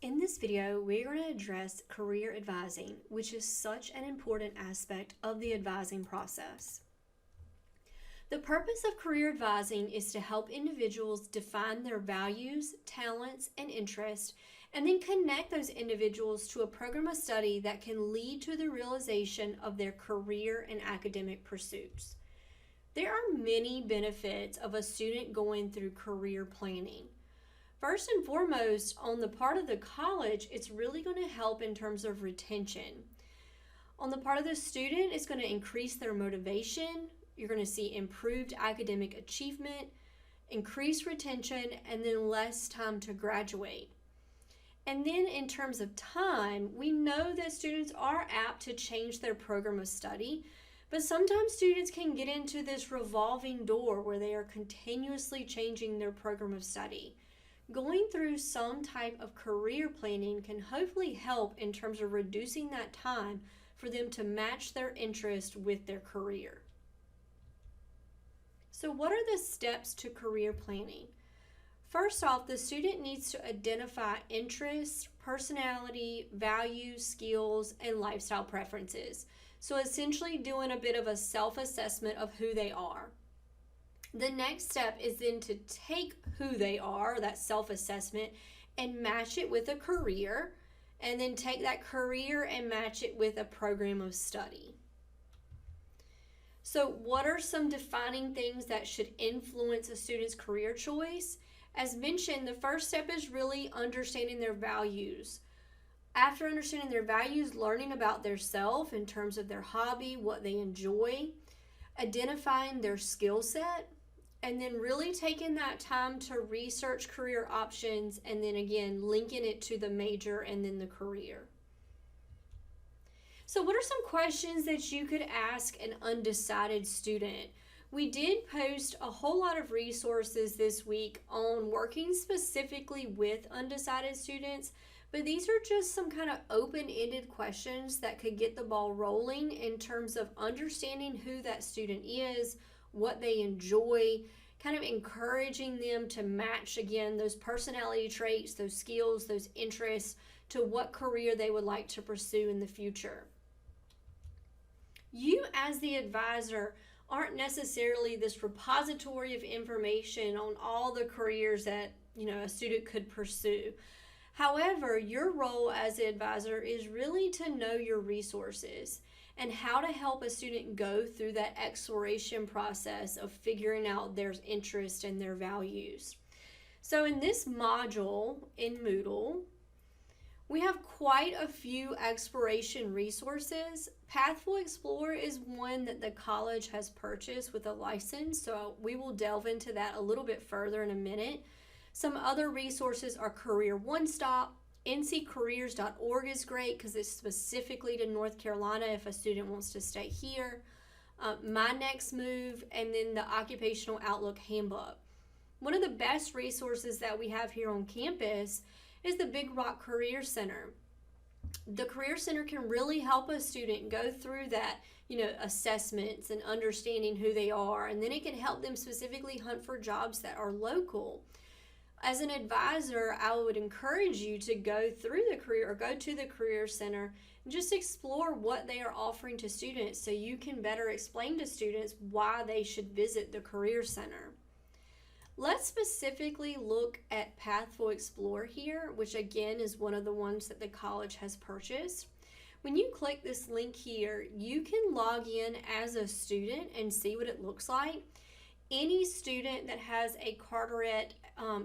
In this video, we're going to address career advising, which is such an important aspect of the advising process. The purpose of career advising is to help individuals define their values, talents, and interests, and then connect those individuals to a program of study that can lead to the realization of their career and academic pursuits. There are many benefits of a student going through career planning. First and foremost, on the part of the college, it's really going to help in terms of retention. On the part of the student, it's going to increase their motivation. You're going to see improved academic achievement, increased retention, and then less time to graduate. And then in terms of time, we know that students are apt to change their program of study, but sometimes students can get into this revolving door where they are continuously changing their program of study. Going through some type of career planning can hopefully help in terms of reducing that time for them to match their interest with their career. So what are the steps to career planning? First off, the student needs to identify interests, personality, values, skills, and lifestyle preferences. So essentially doing a bit of a self-assessment of who they are. The next step is then to take who they are, that self-assessment, and match it with a career, and then take that career and match it with a program of study. So what are some defining things that should influence a student's career choice? As mentioned, the first step is really understanding their values. After understanding their values, learning about their self in terms of their hobby, what they enjoy, identifying their skill set, and then really taking that time to research career options, and then again linking it to the major and then the career. So what are some questions that you could ask an undecided student? We did post a whole lot of resources this week on working specifically with undecided students, but these are just some kind of open-ended questions that could get the ball rolling in terms of understanding who that student is, what they enjoy, kind of encouraging them to match, again, those personality traits, those skills, those interests to what career they would like to pursue in the future. You, as the advisor, aren't necessarily this repository of information on all the careers that a student could pursue. However, your role as the advisor is really to know your resources and how to help a student go through that exploration process of figuring out their interest and their values. So in this module in Moodle, we have quite a few exploration resources. Pathful Explorer is one that the college has purchased with a license, so we will delve into that a little bit further in a minute. Some other resources are Career One Stop. nccareers.org is great because it's specifically to North Carolina if a student wants to stay here. My Next Move, and then the Occupational Outlook Handbook. One of the best resources that we have here on campus is the Big Rock Career Center. The Career Center can really help a student go through that, assessments and understanding who they are, and then it can help them specifically hunt for jobs that are local. As an advisor, I would encourage you to go through the career or go to the Career Center and just explore what they are offering to students so you can better explain to students why they should visit the Career Center. Let's specifically look at Pathful Explorer here, which again is one of the ones that the college has purchased. When you click this link here, you can log in as a student and see what it looks like. Any student that has a Carteret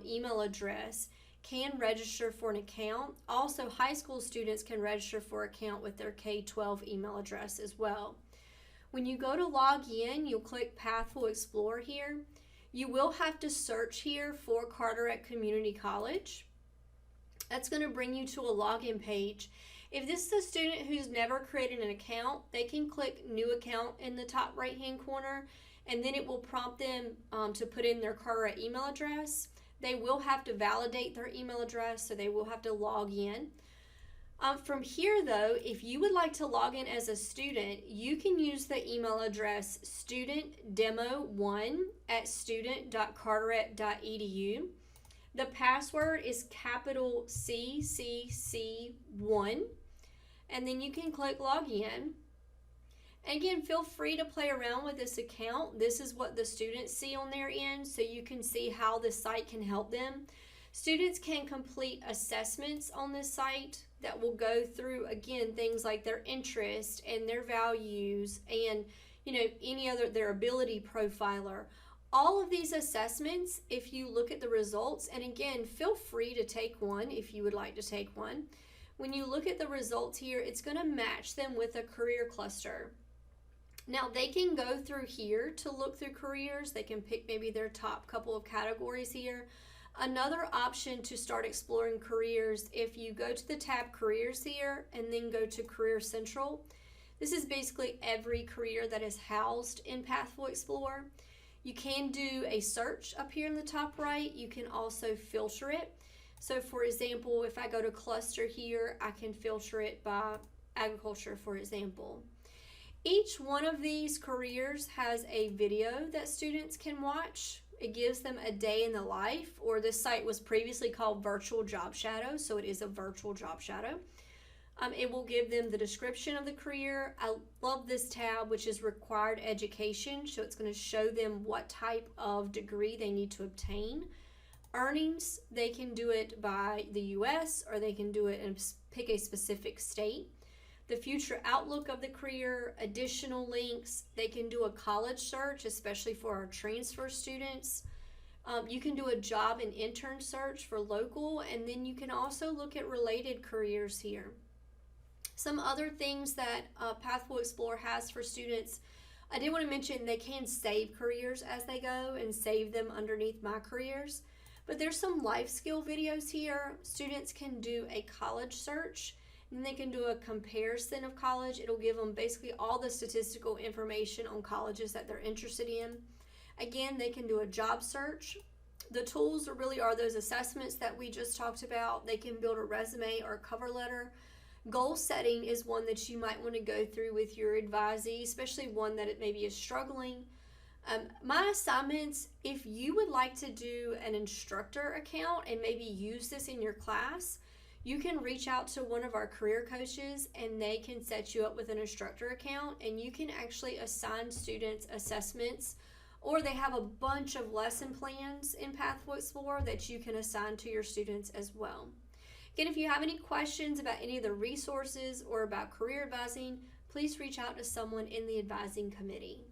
email address can register for an account. Also, high school students can register for an account with their K-12 email address as well. When you go to log in, you'll click Pathful Explorer here. You will have to search here for Carteret Community College. That's going to bring you to a login page. If this is a student who's never created an account, they can click New Account in the top right-hand corner, and then it will prompt them to put in their Carteret email address. They will have to validate their email address, so they will have to log in. From here, though, if you would like to log in as a student, you can use the email address studentdemo1@student.carteret.edu. The password is capital CCC1, and then you can click log in. And again, feel free to play around with this account. This is what the students see on their end, so you can see how the site can help them. Students can complete assessments on this site that will go through, again, things like their interest and their values and, any other, their ability profiler. All of these assessments, if you look at the results, and again, feel free to take one if you would like to take one. When you look at the results here, it's going to match them with a career cluster. Now, they can go through here to look through careers. They can pick maybe their top couple of categories here. Another option to start exploring careers, if you go to the tab Careers here and then go to Career Central, this is basically every career that is housed in Pathful Explorer. You can do a search up here in the top right. You can also filter it. So for example, if I go to cluster here, I can filter it by agriculture, for example. Each one of these careers has a video that students can watch. It gives them a day in the life, or this site was previously called Virtual Job Shadow, so it is a virtual job shadow. It will give them the description of the career. I love this tab, which is required education, so it's going to show them what type of degree they need to obtain. Earnings, they can do it by the US, or they can do it and pick a specific state. The future outlook of the career, additional links. They can do a college search, especially for our transfer students. You can do a job and intern search for local, and then you can also look at related careers here. Some other things that Pathful Explorer has for students, I did want to mention they can save careers as they go and save them underneath My Careers. But there's some life skill videos here. Students can do a college search, and they can do a comparison of college. It'll give them basically all the statistical information on colleges that they're interested in. Again, they can do a job search. The tools really are those assessments that we just talked about. They can build a resume or a cover letter. Goal setting is one that you might want to go through with your advisee, especially one that it maybe is struggling. My assignments, if you would like to do an instructor account and maybe use this in your class, you can reach out to one of our career coaches and they can set you up with an instructor account, and you can actually assign students assessments, or they have a bunch of lesson plans in Pathful Explorer that you can assign to your students as well. Again, if you have any questions about any of the resources or about career advising, please reach out to someone in the advising committee.